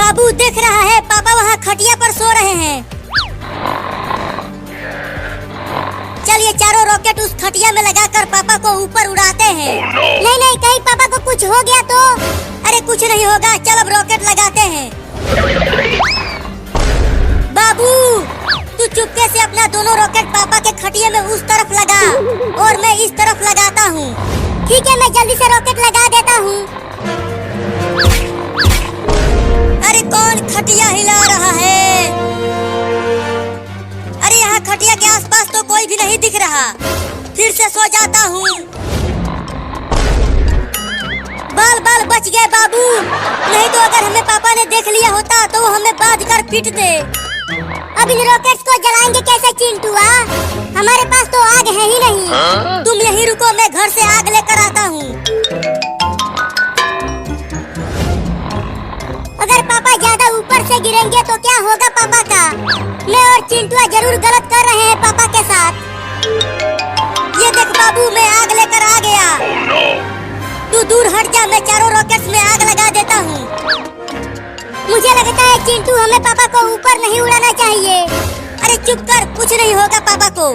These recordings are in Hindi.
बाबू देख रहा है, पापा वहाँ खटिया पर सो रहे हैं। चलिए चारों रॉकेट उस खटिया में लगाकर पापा को ऊपर उड़ाते हैं। नहीं नहीं, कहीं पापा को कुछ हो गया तो? अरे कुछ नहीं होगा, चल अब रॉकेट लगाते हैं। बाबू तू चुपके से अपना दोनों रॉकेट पापा के खटिया में उस तरफ लगा और मैं इस तरफ लगाता हूँ। ठीक है, मैं जल्दी से रॉकेट लगा देता हूँ। अरे कौन खटिया हिला रहा है? अरे यहाँ खटिया के आसपास तो कोई भी नहीं दिख रहा। फिर से सो जाता हूँ। बाल बाल बच गए बाबू, नहीं तो अगर हमें पापा ने देख लिया होता तो वो हमें बांध कर पीट दे। अब इन रॉकेट्स को जलाएंगे कैसे चिंटुआ? हमारे पास तो आग है ही नहीं। तुम यहीं रुको, मैं घर से आग लेकर आता हूँ। अगर पापा ज्यादा ऊपर से गिरेंगे तो क्या होगा पापा का? मैं और चिंटुआ जरूर गलत कर रहे हैं पापा के साथ। ये देख बाबू, मैं आग लेकर आ गया। तू दूर हट जा, मैं चारों रॉकेट्स में आग लगा देता हूँ। मुझे लगता है चिंटू, हमें पापा को ऊपर नहीं उड़ाना चाहिए। अरे चुप कर, कुछ नहीं होगा पापा को।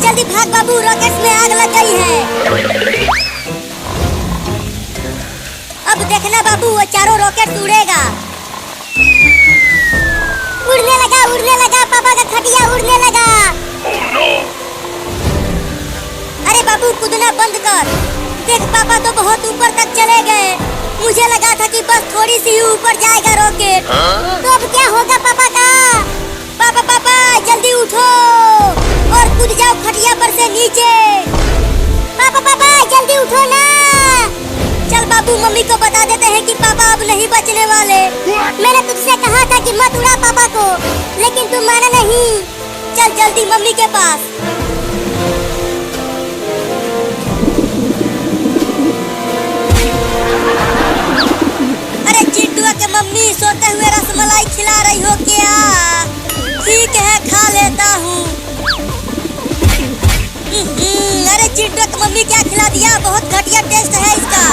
जल्दी भाग बाबू, रॉकेट्स में आग लग गई है। अब देखना बाबू, वो चारों रॉकेट उड़ेगा। उड़ने लगा, पापा का खटिया उड़ने लगा। अरे बाबू कूदना बंद कर। देख पापा तो बहुत ऊपर तक चले गए। मुझे लगा था कि बस थोड़ी सी ऊपर जाएगा रॉकेट। तो अब क्या होगा पापा का? पापा पापा जल्दी उठो और कूद जाओ खटिया पर से नीचे। पापा पापा जल्दी उठो ना। चल बाबू, मम्मी को बता देते हैं कि पापा अब नहीं बचने वाले। मैंने तुझसे कहा था कि मत उड़ा पापा को, लेकिन तुम माना नहीं। चल जल्दी मम्मी के पास। अरे चिंटुआ के मम्मी, सोते हुए रसमलाई खिला रही हो क्या? ठीक है, खा लेता हूँ। अरे चिंटुआ की मम्मी क्या खिला दिया? बहुत घटिया टेस्ट है इसका।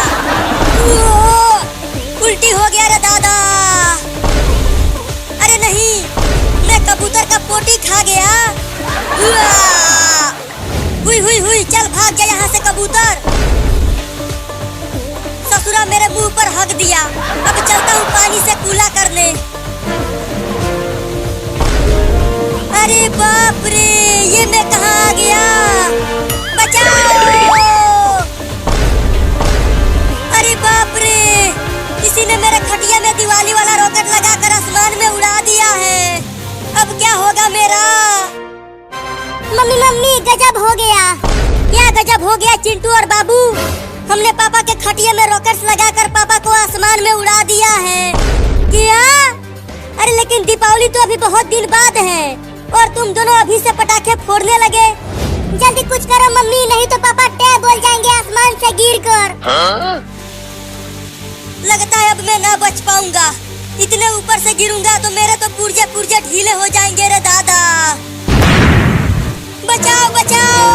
उल्टी हो गया रे दादा। अरे नहीं, मैं कबूतर का पोटी खा गया। हुई हुई हुई, चल भाग जा यहाँ से कबूतर। ससुरा मेरे मुंह पर हक दिया। अब चलता हूँ पानी से कूला करने। अरे बाप रे, ये मैं कहाँ आ गया? बचाओ! अरे बाप रे, किसी ने मेरे खटिया में दिवाली वाला रॉकेट लगाकर आसमान में उड़ा दिया है। अब क्या होगा मेरा? मम्मी मम्मी, गजब हो गया। क्या गजब हो गया चिंटू और बाबू? हमने पापा के खटिया में रॉकेट्स लगाकर पापा को आसमान में उड़ा दिया है। क्या? अरे लेकिन दीपावली तो अभी बहुत दिन बाद है और तुम दोनों अभी से पटाखे फोड़ने लगे। जल्दी कुछ करो मम्मी, नहीं तो पापा टे बोल जाएंगे आसमान से गिरकर। लगता है अब मैं ना बच पाऊंगा। इतने ऊपर से गिरूंगा तो मेरे तो पुर्जे पुर्जे ढीले हो जाएंगे रे दादा। बचाओ बचाओ!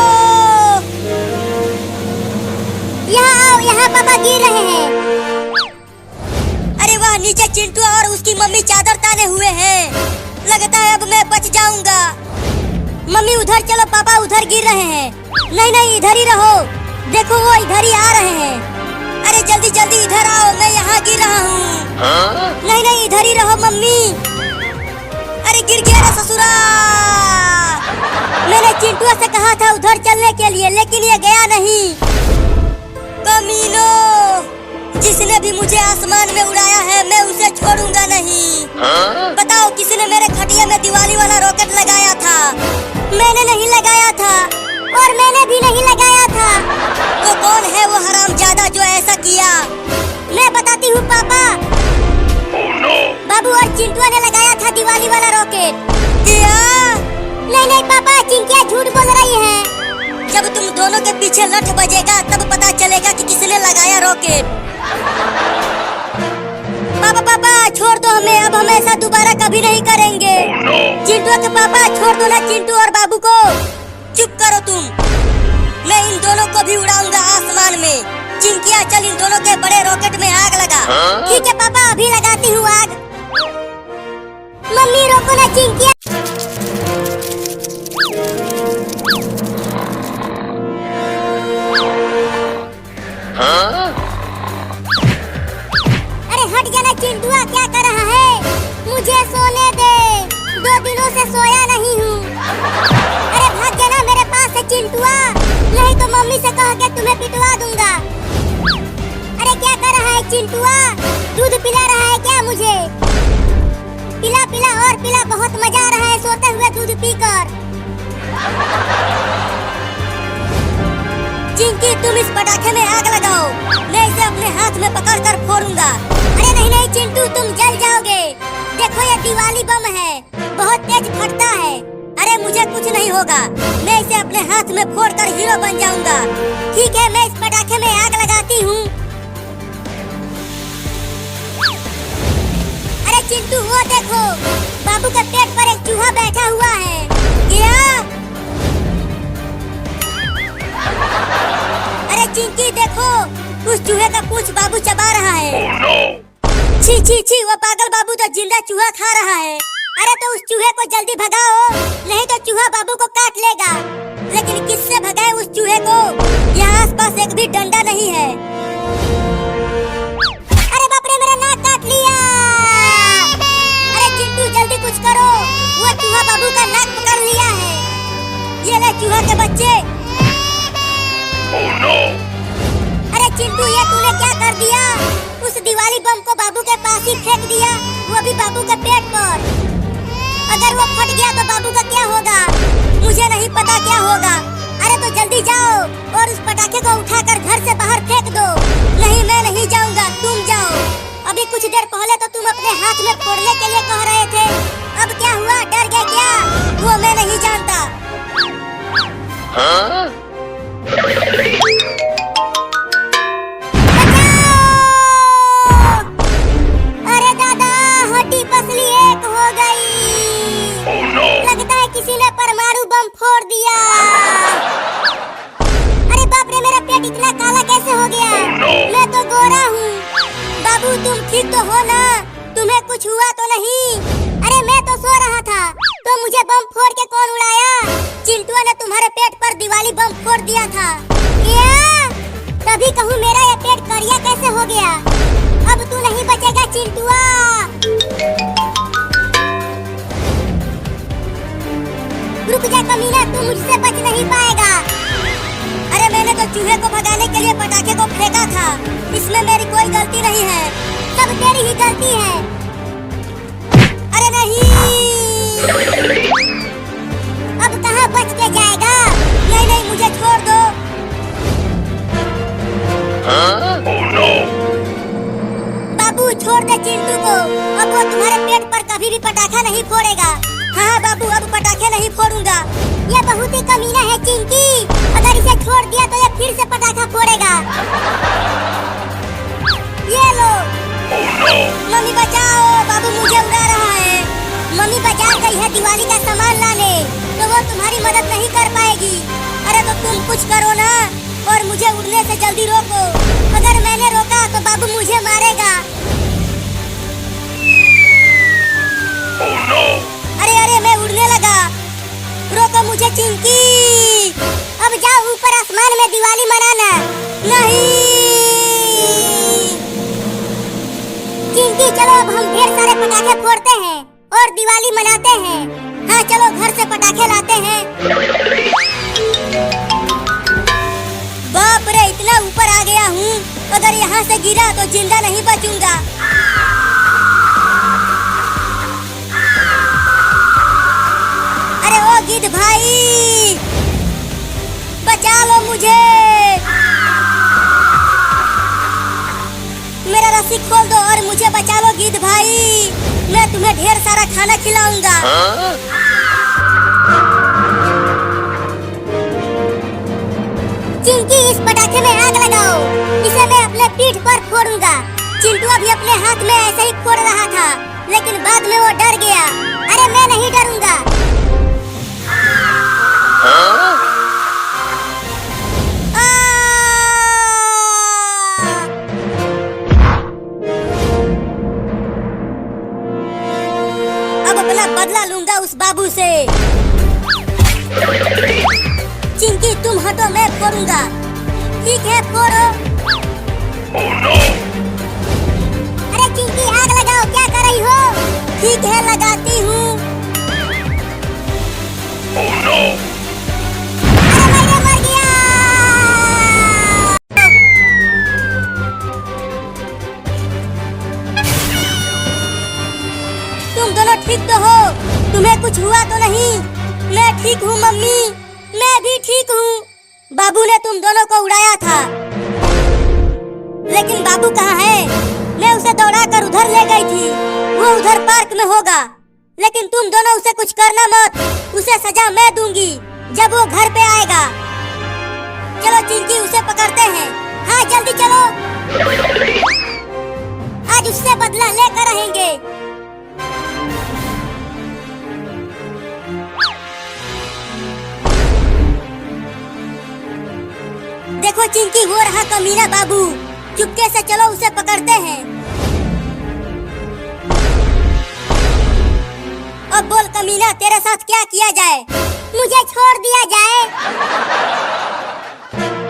यहाँ आओ, यहाँ पापा गिर रहे हैं। अरे वाह, नीचे चिंटू और उसकी मम्मी चादर ताने हुए हैं। लगता है अब मैं बच जाऊंगा। मम्मी उधर चलो, पापा उधर गिर रहे हैं। नहीं नहीं, इधर ही रहो। देखो वो इधर ही आ रहे हैं। अरे जल्दी जल्दी इधर आओ, मैं यहाँ गिर रहा हूँ। नहीं नहीं, इधर ही रहो मम्मी। अरे गिर गया रे ससुरा। मैंने चिंटू से कहा था उधर चलने के लिए, लेकिन ये गया नहीं। कमीनो, जिसने भी मुझे आसमान में उड़ाया है मैं उसे छोड़ूंगा नहीं। बताओ किसने मेरे खटिया में दिवाली वाला रॉकेट लगाया था? मैंने नहीं लगाया था, और मैंने भी नहीं लगाया था। तो कौन है वो हरामजादा जो ऐसा किया? मैं बताती हूँ पापा। बाबू और चिंटुआ ने लगाया था दिवाली वाला रॉकेट। क्या? नहीं नहीं पापा, चिंकिया झूठ बोल रही है। जब तुम दोनों के पीछे लठ बजेगा तब पता चलेगा कि किसने लगाया रॉकेट। पापा पापा छोड़ दो हमें, अब हम ऐसा दोबारा कभी नहीं करेंगे। चिंटू के पापा छोड़ दो ना चिंटू और बाबू को। चुप करो तुम, मैं इन दोनों को भी उड़ाऊंगा आसमान में। चिंकी लगा। ठीक है पापा, अभी लगाती हूँ आग। मम्मी रोको ना चिंकिया। अरे हट जाना चिंटुआ, क्या कर रहा है? मुझे सोने दे, 2 दिनों से सोया नहीं हूँ। अरे भाग जाना मेरे पास से चिंटुआ, नहीं तो मम्मी से कह के तुम्हें पिटवा दूंगा। अरे क्या कर रहा है चिंटुआ? दूध पिला रहा है क्या मुझे? पिला पिला और पिला, बहुत मजा आ रहा है सोते हुए दूध पीकर। चिंकी तुम इस पटाखे में आग लगाओ, मैं इसे अपने हाथ में पकड़कर फोड़ूंगा। अरे नहीं नहीं चिंटू, तुम जल जाओगे। देखो ये दिवाली बम है, बहुत तेज फटता है। अरे मुझे कुछ नहीं होगा, मैं इसे अपने हाथ में फोड़कर हीरो बन जाऊंगा। ठीक है, मैं इस पटाखे में आग लगाती हूँ। अरे चिंटू वो देखो, बाबू के पेट पर एक चूहा बैठा हुआ है। क्या? अरे चिंकी देखो, उस चूहे का पूंछ बाबू चबा रहा है। Oh, no! छी छी छी, वो पागल बाबू तो जिंदा चूहा खा रहा है। अरे तो उस चूहे को जल्दी भगाओ, नहीं तो चूहा बाबू को काट लेगा। लेकिन किससे भगाए उस चूहे को? यहाँ आसपास एक भी डंडा नहीं है। अरे बाप रे, मेरा नाक काट लिया। अरे चिंटू जल्दी कुछ करो, वो चूहा बाबू का नाक पकड़ लिया है। ये ले चूहा के बच्चे। Oh, no! अरे चिंटू ये तूने क्या कर दिया? उस दिवाली बम को बाबू के पास ही फेंक दिया, वो भी बाबू के पेट पर। अगर वो फट गया तो बाबू का क्या होगा? मुझे नहीं पता क्या होगा। अरे तो जल्दी जाओ और उस पटाखे को उठाकर घर से बाहर फेंक दो। नहीं मैं नहीं जाऊंगा, तुम जाओ। अभी कुछ देर पहले तो तुम अपने हाथ में फोड़ने के लिए कह रहे थे, अब क्या हुआ? डर गए क्या? वो मैं नहीं जानता। Huh? अरे दादा, हड्डी पसली एक हो गई। Oh, no! लगता है किसी ने परमाणु बम फोड़ दिया। अरे बाप रे, मेरा पेट इतना काला कैसे हो गया? मैं तो गोरा हूँ। बाबू तुम ठीक तो हो ना? तुम्हें कुछ हुआ तो नहीं? अरे मैं तो सो रहा था, तो मुझे बम फोड़ के कौन उड़ाया? चिंटुआ ने तुम्हारे पेट पर दिवाली बम फोड़ दिया था। क्या? तभी कहूँ मेरा ये पेट करिया कैसे हो गया? अब तू नहीं बचेगा चिंटुआ। रुक जा कमीना, तू मुझसे बच नहीं पाएगा। अरे मैंने तो चूहे को भगाने के लिए पटाखे को फेंका था, इसमें मेरी कोई गलती नहीं है। सब तेरी ही गलती है। अरे नहीं, अब कहाँ बच के जाएगा? नहीं नहीं मुझे छोड़ दो। Huh? Oh, no! बाबू छोड़ दे चिंटू को, अब वो तुम्हारे पेट पर कभी भी पटाखा नहीं फोड़ेगा। हाँ बाबू, अब पटाखे नहीं फोड़ूंगा। ये बहुत ही कमीना है चिंकी, अगर इसे छोड़ दिया तो ये फिर से पटाखा फोड़ेगा। ये लो। Oh, no! मम्मी बचाओ, बाबू मुझे उड़ा रहा है। मम्मी बाजार गई है दिवाली का सामान लाने, तो वो तुम्हारी मदद नहीं कर पाएगी। अरे तो तुम कुछ करो ना, और मुझे उड़ने से जल्दी रोको। अगर मैंने रोका तो बाबू मुझे मारेगा। Oh, no! अरे अरे मैं उड़ने लगा, रोको मुझे चिंकी। अब जाओ ऊपर आसमान में दिवाली मनाना। नहीं चिंकी चलो, अब हम ढेर सारे पटाखे फोड़ते हैं और दिवाली मनाते हैं। हाँ चलो घर से पटाखे लाते हैं। बाप रे, इतना ऊपर आ गया हूँ, अगर यहाँ से गिरा तो जिंदा नहीं बचूंगा। अरे ओ गिद्ध भाई, बचा लो मुझे। मेरा रस्सी खोल दो और मुझे बचा लो गिद्ध भाई, मैं तुम्हें ढेर सारा खाना खिलाऊंगा। Huh? चिंकी इस पटाखे में आग लगाओ, इसे मैं अपने पीठ पर फोड़ूंगा। चिंटू भी अपने हाथ में ऐसे ही फोड़ रहा था, लेकिन बाद में वो डर गया। अरे मैं नहीं डरूंगा। Huh? अपना बदला लूंगा उस बाबू से। चिंकी तुम हटो, मैं फोड़ूंगा। ठीक है, फोड़ो। Oh no! अरे चिंकी आग लगाओ, क्या कर रही हो? ठीक है, लगाती हूँ। Oh no! अरे मैं मर गया। तुम दोनों ठीक तो हो? तुम्हें कुछ हुआ तो नहीं? मैं ठीक हूँ मम्मी, मैं भी ठीक हूँ। बाबू ने तुम दोनों को उड़ाया था, लेकिन बाबू कहाँ है? मैं उसे दौड़ा कर उधर ले गई थी। वो उधर पार्क में होगा, लेकिन तुम दोनों उसे कुछ करना मत। उसे सजा मैं दूंगी जब वो घर पे आएगा। चलो चिंकी, उसे पकड़ते हैं। हाँ जल्दी चलो, आज उससे बदला लेकर रहेंगे। देखो चिंकी, वो रहा कमीना बाबू। चुपके से चलो, उसे पकड़ते हैं। अब बोल कमीना, तेरे साथ क्या किया जाए? मुझे छोड़ दिया जाए।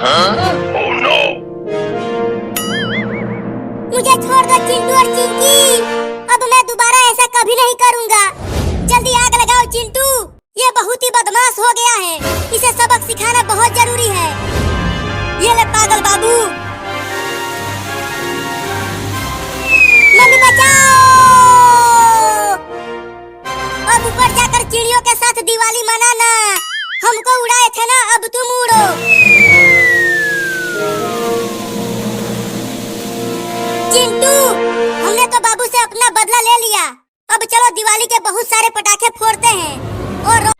Huh? Oh no! मुझे छोड़ दो चिंटू और चिंकी। अब मैं दोबारा ऐसा कभी नहीं करूँगा। जल्दी आग लगाओ चिंटू, ये बहुत ही बदमाश हो गया है। इसे सबक सिखाना बहुत जरूरी है। ये ले पागल बाबू। मम्मी बचाओ। अब ऊपर जाकर चिड़ियों के साथ दिवाली मनाना। हमको उड़ाए थे ना, अब तुम उड़ो। चिंटू, हमने तो बाबू से अपना बदला ले लिया। अब चलो दिवाली के बहुत सारे पटाखे फोड़ते हैं और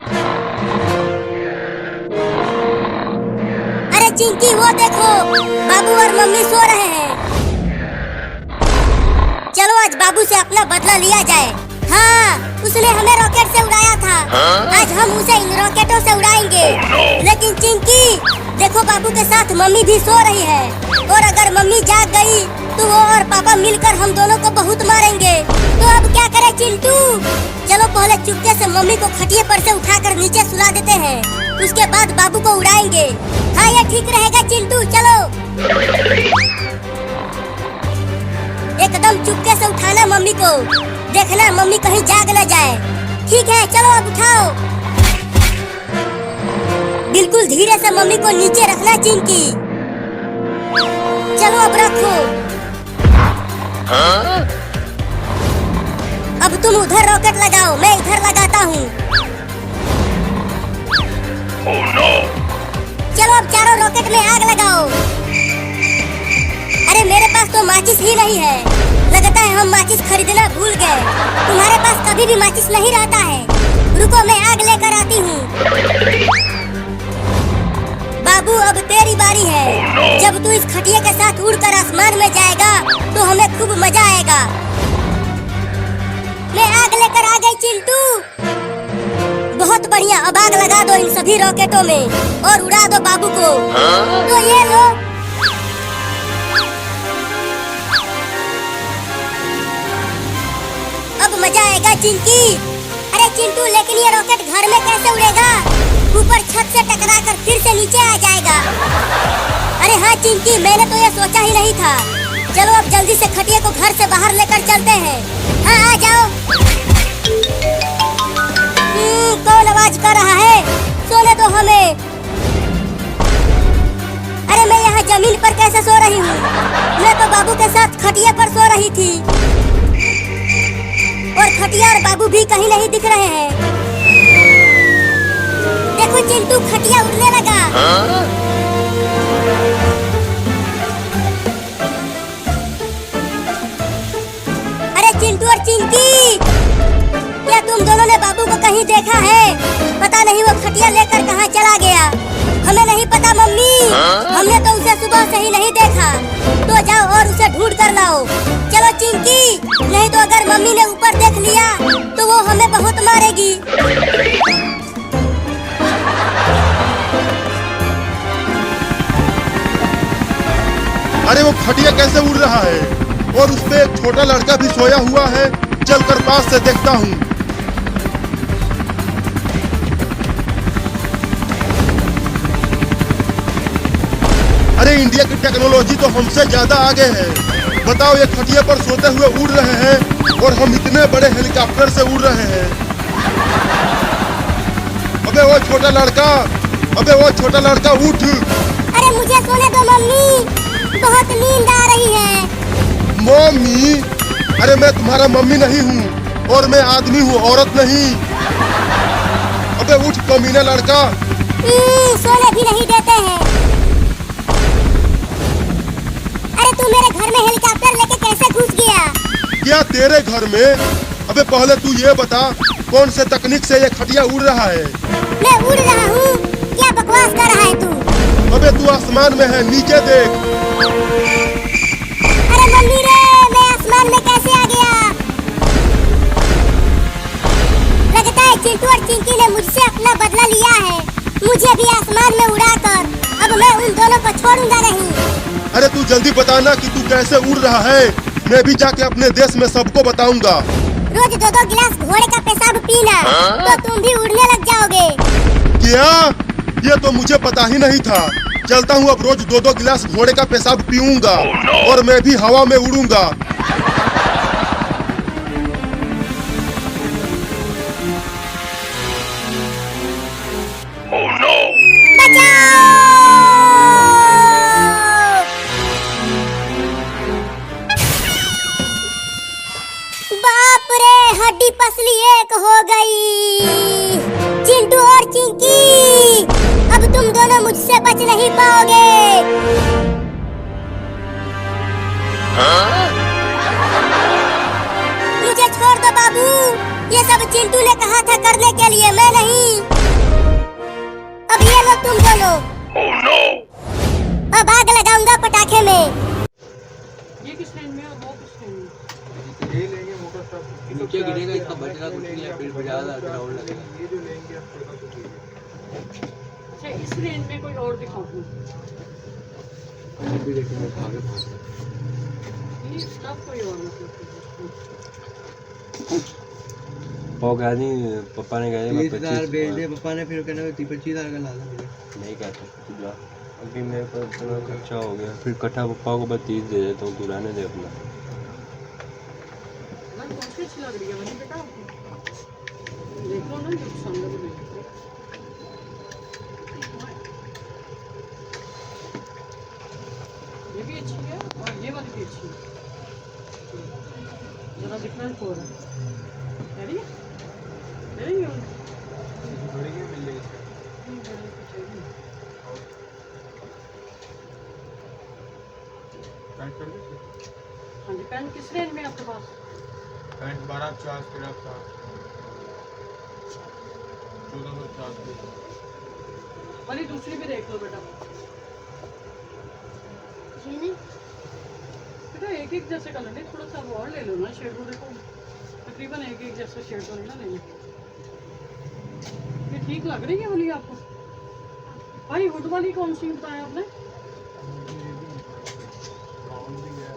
अरे चिंकी, वो देखो, बाबू और मम्मी सो रहे हैं। चलो आज बाबू से अपना बदला लिया जाए। हाँ, उसने हमें रॉकेट से उड़ाया था। आज हम उसे इन रॉकेटों से उड़ाएंगे। लेकिन चिंकी, देखो बाबू के साथ मम्मी भी सो रही है, और अगर मम्मी जाग गई तो वो और पापा मिलकर हम दोनों को बहुत मारेंगे। तो अब क्या करें चिंटू? चलो पहले चुपके से मम्मी को खटिए पर से उठाकर नीचे सुला देते हैं, उसके बाद बाबू को उड़ाएंगे। हाँ, ये ठीक रहेगा चिंटू, चलो। एकदम चुपके से उठाना मम्मी को, देखना मम्मी कहीं जाग न जाए। ठीक है, चलो अब उठाओ। बिल्कुल धीरे से मम्मी को नीचे रखना चिंकी। चलो अब रखो। Huh? अब तुम उधर रॉकेट लगाओ, मैं इधर लगाता हूँ। Oh no! चलो अब चारों रॉकेट में आग लगाओ। अरे मेरे पास तो माचिस ही नहीं है। लगता है हम माचिस खरीदना भूल गए। तुम्हारे पास कभी भी माचिस नहीं रहता है। रुको, मैं आग लेकर आती हूँ। बाबू, अब तेरी बारी है। जब तू इस खटिया के साथ उड़कर आसमान में जाएगा तो हमें खूब मजा आएगा। मैं आग लेकर आ गई चिंटू। बहुत बढ़िया, अब आग लगा दो इन सभी रॉकेटों में और उड़ा दो बाबू को। Huh? तो ये लो। अब मजा आएगा चिंकी। अरे चिंटू, लेकिन ये रॉकेट घर में कैसे उड़ेगा? ऊपर छत से टकराकर फिर से नीचे आ जाएगा। अरे हाँ चिंकी, मैंने तो ये सोचा ही नहीं था। चलो अब जल्दी से खटिया को घर से बाहर लेकर चलते हैं। हाँ, आ जाओ। कौन आवाज कर रहा है? सोने दो हमें। अरे मैं यहाँ जमीन पर कैसे सो रही हूँ? मैं तो बाबू के साथ खटिया पर सो रही थी, और खटिया और बाबू भी कहीं नहीं दिख रहे हैं। देखो चिंटू, खटिया उड़ने लगा। Huh? अरे चिंटू और चिंकी, क्या तुम दोनों ने बाबू को कहीं देखा है? पता नहीं वो खटिया लेकर कहाँ चला गया। हमें नहीं पता मम्मी, हमने तो उसे सुबह से ही नहीं देखा। तो जाओ और उसे ढूंढ कर लाओ। चलो चिंकी, नहीं तो अगर मम्मी ने ऊपर देख लिया तो वो हमें बहुत मारेगी। अरे वो खटिया कैसे उड़ रहा है और उस पे एक छोटा लड़का भी सोया हुआ है। चलकर पास से देखता हूँ। अरे इंडिया की टेक्नोलॉजी तो हमसे ज्यादा आगे है। बताओ, ये खटिया पर सोते हुए उड़ रहे हैं और हम इतने बड़े हेलीकॉप्टर से उड़ रहे हैं। अबे वो छोटा लड़का, अबे वो छोटा लड़का उठ। अरे मुझे सोने दो मम्मी, बहुत नींद आ रही है। मम्मी? अरे मैं तुम्हारा मम्मी नहीं हूँ और मैं आदमी हूँ, औरत नहीं। अबे उठ कमीना लड़का। सोने भी नहीं देते हैं। अरे तू मेरे घर में हेलीकॉप्टर लेके कैसे घुस गया? क्या तेरे घर में? अबे पहले तू ये बता, कौन से तकनीक से ये खटिया उड़ रहा है? मैं उड़ रहा हूँ? क्या बकवास कर रहा है तू? अबे तू आसमान में है, नीचे देख। अरे मम्मी रे, मैं आसमान में कैसे आ गया? लगता है चिंटू और चिंकी ने मुझसे अपना बदला लिया है। मुझे भी आसमान में उड़ाकर अब मैं उन दोनों को छोड़ूंगा नहीं। अरे तू जल्दी बताना कि तू कैसे उड़ रहा है। मैं भी जाके अपने देश में सबको बताऊंगा। रोज 2-2 गिलास घोड़े का पेशाब पीना तो तुम भी उड़ने लग जाओगे। क्या? ये तो मुझे पता ही नहीं था। चलता हूँ, अब रोज 2-2 गिलास घोड़े का पेशाब पीऊंगा और मैं भी हवा में उड़ूंगा। Oh no! बाप रे, हड्डी पसली एक हो गई। चिंटू और चिंकी, अब तुम दोनों मुझसे बच नहीं पाओगे। मुझे छोड़ दो बाबू, ये सब चिंटू ने कहा था करने के लिए, मैं नहीं। अब ये लो तुम दोनों। Oh no! अब आग लगाऊंगा पटाखे में। ये किस रेंज में और वो किस रेंज में? ये लेंगे मोटर सब नीचे गिरेगा, इतना बचेगा कुछ नहीं है, फिर ज्यादा ग्राउंड लगेगा। ये जो लेंगे आप थोड़ा सा कुछ अच्छा, इस रेंज में कोई और दिखाओ। अभी देखो मैं आगे भाग ये स्टफ कोई और मतलब वो कहा नहीं, पापा ने कहा 30,000 भेज दे पापा ने, फिर कहना 25,000 का ला ला मुझे। नहीं कहता तू जा। अभी मेरे को इतना खर्चा हो गया, फिर कट्ठा पप्पा को बस 30 दे देता हूँ, तू रहने दे अपना। कौन सी अच्छी लग रही है वही बेटा आपको? देख लो ना जो पसंद है वो देख लो। ये भी अच्छी है और ये वाली भी अच्छी है। जरा डिफरेंट हो रहा है। कह रही है? ले रही है? बड़ी की मिल जाएगी। पैंट कर दो। हाँ जी, पैंट किस रेंज में है आपके पास? पैंट 1250 13 1450। वाली दूसरी भी देख लो बेटा। बेटा एक एक जैसे कलर नहीं, थोड़ा सा और ले लो ना शेड को। देखो तकरीबन एक एक जैसा शेड तो नहीं ना लेना। ये ठीक लग रही है वाली आपको? भाई हुड वाली कौन सी बताया आपने?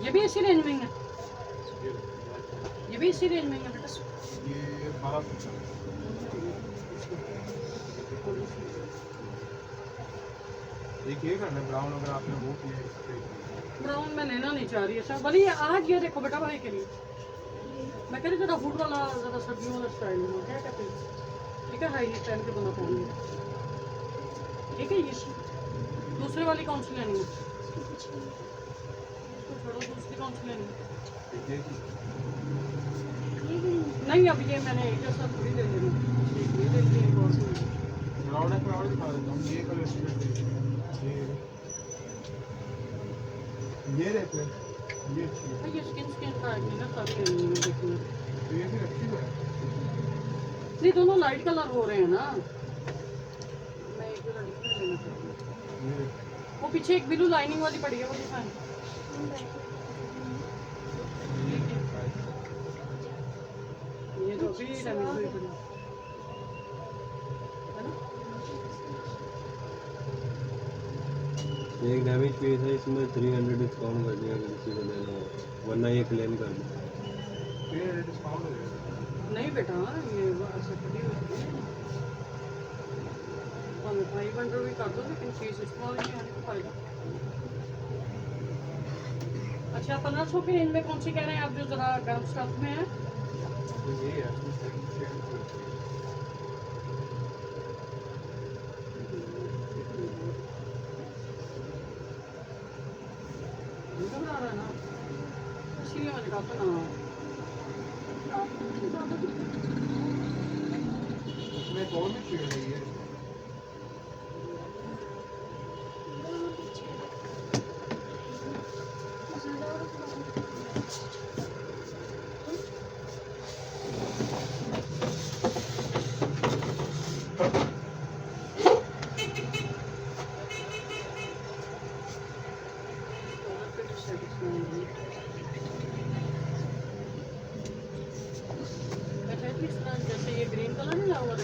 ये भी इसी रेंज में है? ये भी इसी रेंज में है बेटा? ये 1200। एक ये करना ब्राउन, अगर आपने वो किया है। ब्राउन में लेना नहीं चाह रही है सर। भले आज ये देखो बेटा भाई के लिए मैं कह रही ज़रा हुड वाला, ज़रा सर्दियों वाला स्टाइल में क्या कहते हैं। ठीक है, हाई स्टाइल के बना पाऊंगी। ठीक है, ये दूसरे वाली कौन सी लेनी है? छोड़ो, दूसरी कौन सी लेनी है? नहीं, अब ये मैंने एक जैसा थोड़ी ले लेना। ये ले ली एक और ब्राउन है, और दिखा देता हूँ। ये कलर ये देखो, ये अच्छी है। ये स्किन का है ना, सारी लेनी है देखना। तो ये भी अच्छी है। नहीं, दोनों लाइट कलर हो रहे हैं ना। मैं एक जरा डिफरेंट लेना चाहती हूँ। वो पीछे एक ब्लू लाइनिंग वाली पड़ी है, वो दिखाएं। ये तो अभी डैमेज हुई पड़ी है ना। एक डैमेज पीस है, इसमें 300 डिस्काउंट कर दिया अगर किसी को लेना हो, वरना ये क्लेम कर दो। डिस्काउंट हो जाएगा। नहीं बेटा, ये ऐसे पड़ी हुई है। हमें 500 भी कर दो, लेकिन चीज़ इस्तेमाल नहीं आने का फायदा। अच्छा 1500 की रेंज में कौन सी कह रहे हैं आप जो जरा गर्म स्टफ में है? तो ये है इसमें सेकंड शेड घबरा रहा है ना, इसीलिए मैंने कहा था ना। उसमें कौन सी शेड है ये? जैसे ये ग्रीन कलर नहीं हुआ